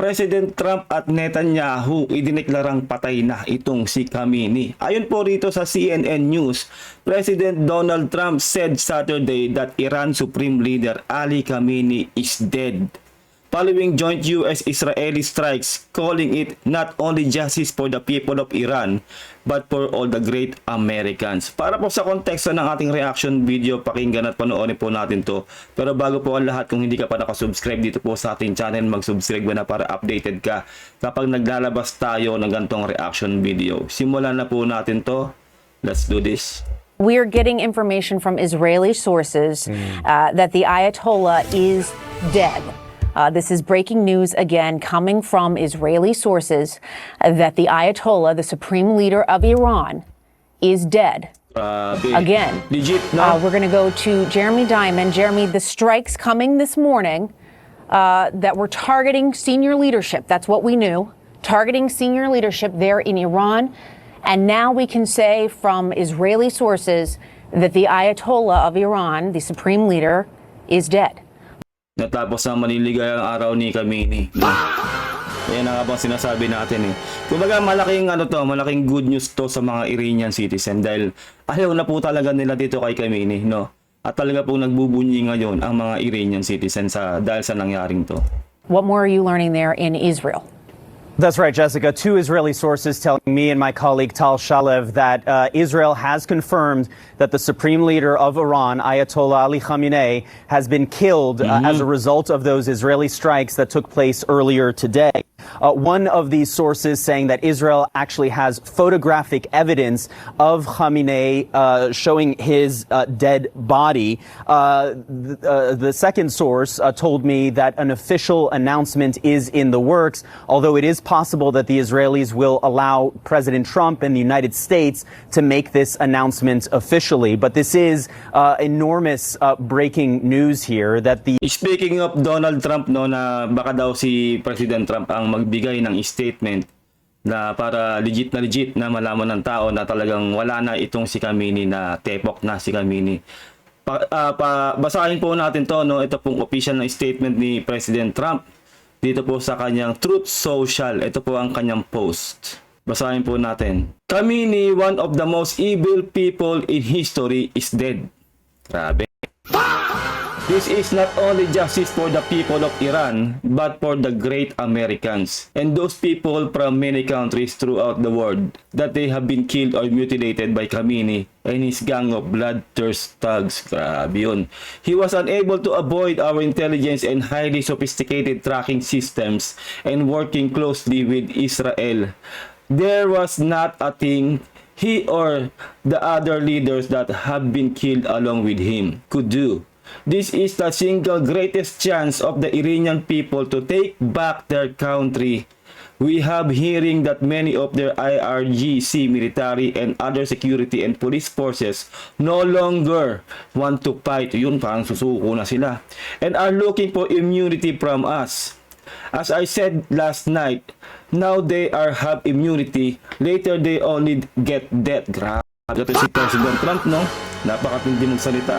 President Trump at Netanyahu idineklarang patay na itong si Khamenei. Ayon po rito sa CNN News, President Donald Trump said Saturday that Iran Supreme Leader Ali Khamenei is dead, following joint US-Israeli strikes, calling it not only justice for the people of Iran, but for all the great Americans. Para po sa konteksto ng ating reaction video, pakinggan at panoorin po natin to. Pero bago po ang lahat, kung hindi ka pa nakasubscribe dito po sa ating channel, mag-subscribe na para updated ka kapag naglalabas tayo ng gantong reaction video. Simulan na po natin to. Let's do this. We're getting information from Israeli sources that the Ayatollah is dead. This is breaking news again coming from Israeli sources that the Ayatollah, the supreme leader of Iran, is dead. Again. Legit, no? We're going to go to Jeremy Diamond. Jeremy, the strikes coming this morning that were targeting senior leadership. That's what we knew. Targeting senior leadership there in Iran. And now we can say from Israeli sources that the Ayatollah of Iran, the supreme leader, is dead. Natapos na maliligayang araw ni Khamenei. Yan ang habang sinasabi natin eh. Kumbaga malaking good news to sa mga Iranian citizen dahil ayaw na po talaga nila dito kay Khamenei, no? At talaga po nagbubunyi ngayon ang mga Iranian citizen dahil sa nangyaring to. What more are you learning there in Israel? That's right, Jessica. Two Israeli sources telling me and my colleague Tal Shalev that Israel has confirmed that the supreme leader of Iran, Ayatollah Ali Khamenei, has been killed as a result of those Israeli strikes that took place earlier today. One of these sources saying that Israel actually has photographic evidence of Khamenei showing his dead body. The second source told me that an official announcement is in the works, although it is possible that the Israelis will allow President Trump and the United States to make this announcement officially. But this is enormous breaking news here that the... Speaking of Donald Trump, no, na baka daw si President Trump ang magbigay ng statement na para legit na malaman ng tao na talagang wala na itong si Khamenei, na tepok na si Khamenei. Basahin po natin to, no. Ito pong official na statement ni President Trump dito po sa kanyang Truth Social. Ito po ang kanyang post. Basahin po natin. Khamenei, one of the most evil people in history, is dead. Grabe. This is not only justice for the people of Iran, but for the great Americans and those people from many countries throughout the world that they have been killed or mutilated by Khamenei and his gang of bloodthirst thugs. Grabe yun. He was unable to avoid our intelligence and highly sophisticated tracking systems and working closely with Israel. There was not a thing he or the other leaders that have been killed along with him could do. This is the single greatest chance of the Iranian people to take back their country. We have hearing that many of their IRGC military and other security and police forces no longer want to fight. Yun, parang susuko na sila. And are looking for immunity from us. As I said last night, now they have immunity. Later they only get death. Grabe ito si President Trump, no? Napakatindi magsalita.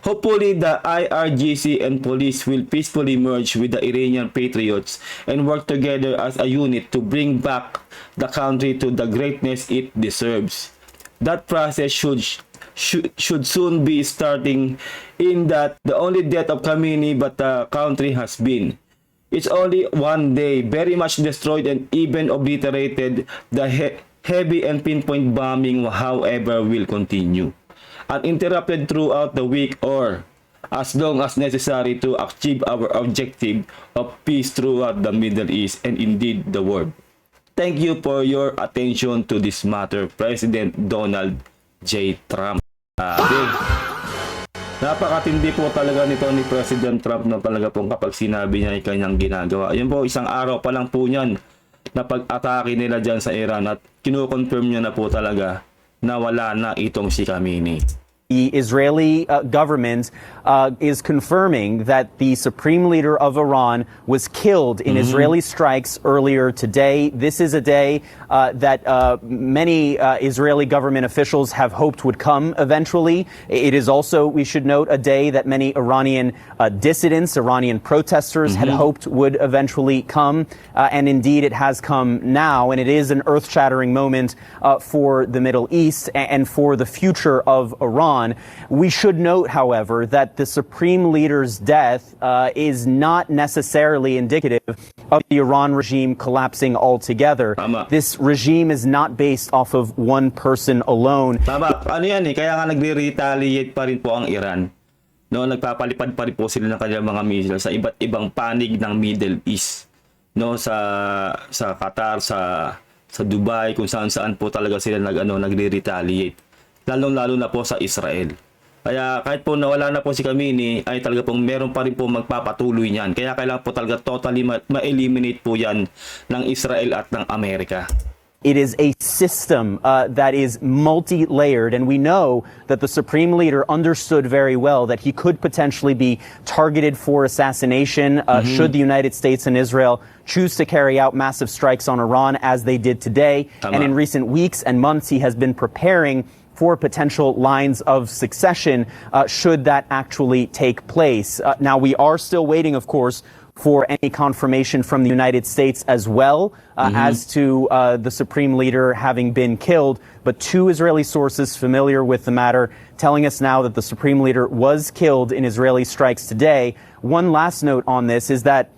Hopefully, the IRGC and police will peacefully merge with the Iranian patriots and work together as a unit to bring back the country to the greatness it deserves. That process should soon be starting, in that the only death of Khamenei but the country has been. It's only one day, very much destroyed and even obliterated. The heavy and pinpoint bombing, however, will continue uninterrupted throughout the week or as long as necessary to achieve our objective of peace throughout the Middle East and indeed the world. Thank you for your attention to this matter, President Donald J. Trump. Napakatindi po talaga nito ni President Trump na talaga pong kapag sinabi niya ay kanyang ginagawa. Ayun po, isang araw pa lang po niyan na pag-atake nila dyan sa Iran at kinukonfirm niya na po talaga na wala na itong si Khamenei. the Israeli government is confirming that the supreme leader of Iran was killed in Israeli strikes earlier today. This is a day that many Israeli government officials have hoped would come eventually. It is also, we should note, a day that many Iranian dissidents, Iranian protesters had hoped would eventually come. And indeed, it has come now. And it is an earth-shattering moment for the Middle East and for the future of Iran. We should note, however, that the supreme leader's death is not necessarily indicative of the Iran regime collapsing altogether. Tama. This regime is not based off of one person alone. Tama, ano yan eh, kaya nga nagre-retaliate pa rin po ang Iran. No, nagpapalipad pa rin po sila ng kanilang mga missile sa iba't ibang panig ng Middle East. No, sa Qatar, sa Dubai, kung saan-saan po talaga sila nagre-retaliate. Lalong-lalo na po sa Israel. Kaya kahit po nawala na po si Khamenei, ay talaga pong meron pa rin po magpapatuloy niyan. Kaya kailangan po talaga totally ma-eliminate po yan ng Israel at ng Amerika. It is a system that is multi-layered, and we know that the supreme leader understood very well that he could potentially be targeted for assassination should the United States and Israel choose to carry out massive strikes on Iran as they did today. Tama. And in recent weeks and months, he has been preparing for potential lines of succession should that actually take place. Now, we are still waiting, of course, for any confirmation from the United States as well as to the supreme leader having been killed. But two Israeli sources familiar with the matter telling us now that the supreme leader was killed in Israeli strikes today. One last note on this is that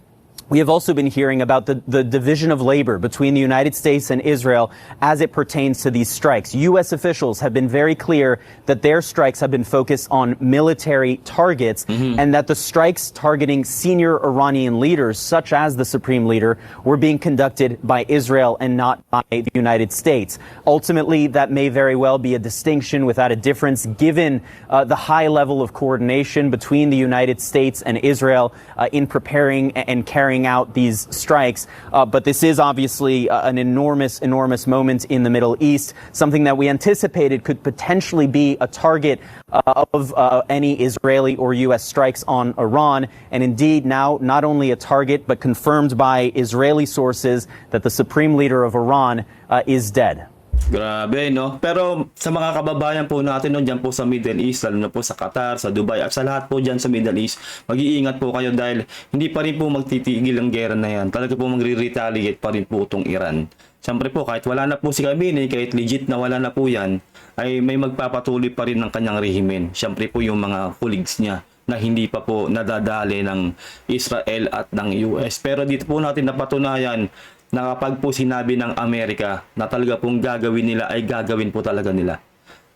we have also been hearing about the division of labor between the United States and Israel as it pertains to these strikes. U.S. officials have been very clear that their strikes have been focused on military targets and that the strikes targeting senior Iranian leaders, such as the supreme leader, were being conducted by Israel and not by the United States. Ultimately, that may very well be a distinction without a difference, given the high level of coordination between the United States and Israel in preparing and carrying out these strikes. But this is obviously an enormous moment in the Middle East, something that we anticipated could potentially be a target of any Israeli or U.S. strikes on Iran. And indeed, now not only a target, but confirmed by Israeli sources that the supreme leader of Iran is dead. Grabe, no? Pero sa mga kababayan po natin no, dyan po sa Middle East, lalo na po sa Qatar, sa Dubai, at sa lahat po dyan sa Middle East, mag-iingat po kayo dahil hindi pa rin po magtitigil ang gera na yan. Talaga po magre-retaliate pa rin po itong Iran. Siyempre po, kahit wala na po si Khamenei, kahit legit na wala na po yan, ay may magpapatuloy pa rin ng kanyang rehimen. Siyempre po yung mga colleagues niya na hindi pa po nadadali ng Israel at ng US. Pero dito po natin napatunayan na kapag po sinabi ng Amerika na talaga pong gagawin nila ay gagawin po talaga nila.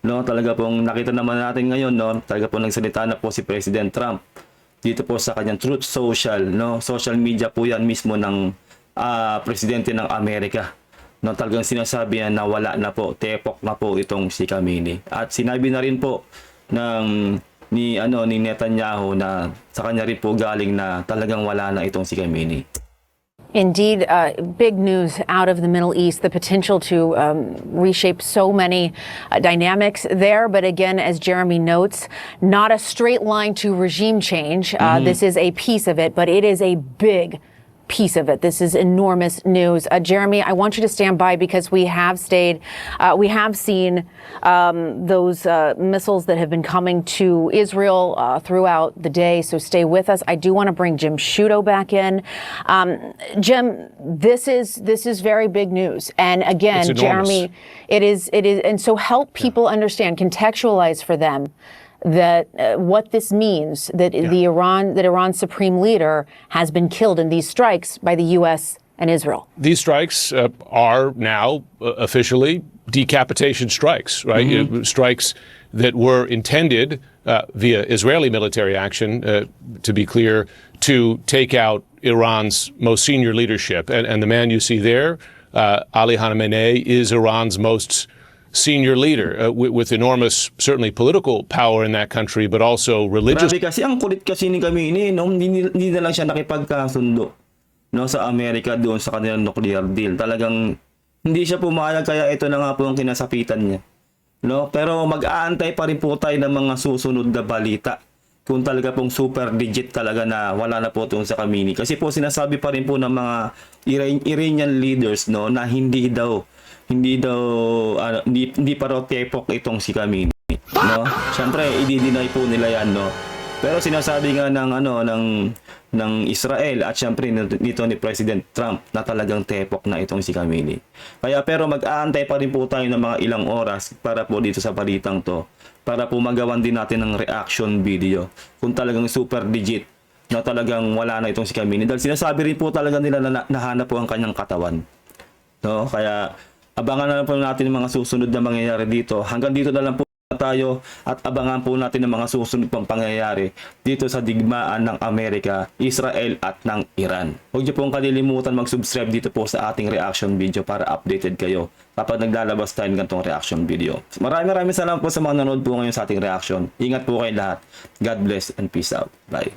No, talaga pong nakita naman natin ngayon, no, talaga pong nagsalita na po si President Trump dito po sa kanyang Truth Social, no, social media po yan mismo ng presidente ng Amerika. No, talagang sinasabi na wala na po, tepok na po itong si Khamenei. At sinabi na rin po ni Netanyahu na sa kanya rin po galing na talagang wala na itong si Khamenei. Indeed, big news out of the Middle East, the potential to reshape so many dynamics there. But again, as Jeremy notes, not a straight line to regime change. This is a piece of it, but it is a big piece of it. This is enormous news. Jeremy, I want you to stand by because we have seen those missiles that have been coming to Israel throughout the day. So stay with us. I do want to bring Jim Sciutto back in. Jim, this is very big news. And again, Jeremy, it is. And so help people understand, contextualize for them that what this means, that Iran's supreme leader has been killed in these strikes by the U.S. and Israel. These strikes are now officially decapitation strikes, right? Strikes that were intended via Israeli military action, to be clear, to take out Iran's most senior leadership. And the man you see there, Ali Khamenei, is Iran's most senior leader with enormous, certainly political power in that country, but also religious. Grabe kasi, ang kulit kasi ni Khamenei, no? Hindi na lang siya nakipagkasundo, no, sa Amerika doon sa kanilang nuclear deal. Talagang hindi siya pumayag, kaya ito na nga po ang kinasapitan niya. no? Pero mag-aantay pa rin po tayo ng mga susunod na balita kung talaga pong super digit talaga na wala na po itong sa Khamenei. Kasi po sinasabi pa rin po ng mga Iranian leaders, no, na hindi pa raw tepok itong si Khamenei, no? Syempre i-deny po nila yan, no? Pero sinasabi nga ng Israel at syempre dito ni President Trump na talagang tepok na itong si Khamenei. Kaya pero mag-aantay pa rin po tayo ng mga ilang oras para po dito sa balitang to, para po magawan din natin ng reaction video kung talagang super digit na talagang wala na itong si Khamenei. Dahil sinasabi rin po talaga nila na nahanap po ang kanyang katawan. No? Kaya abangan na lang po natin yung mga susunod na mangyayari dito. Hanggang dito na lang po tayo at abangan po natin ang mga susunod pang pangyayari dito sa digmaan ng Amerika, Israel at ng Iran. Huwag niyo pong kalilimutan mag-subscribe dito po sa ating reaction video para updated kayo kapag naglalabas tayo ng ganitong reaction video. Maraming salamat po sa mga nanonood po ngayon sa ating reaction. Ingat po kayo lahat. God bless and peace out. Bye.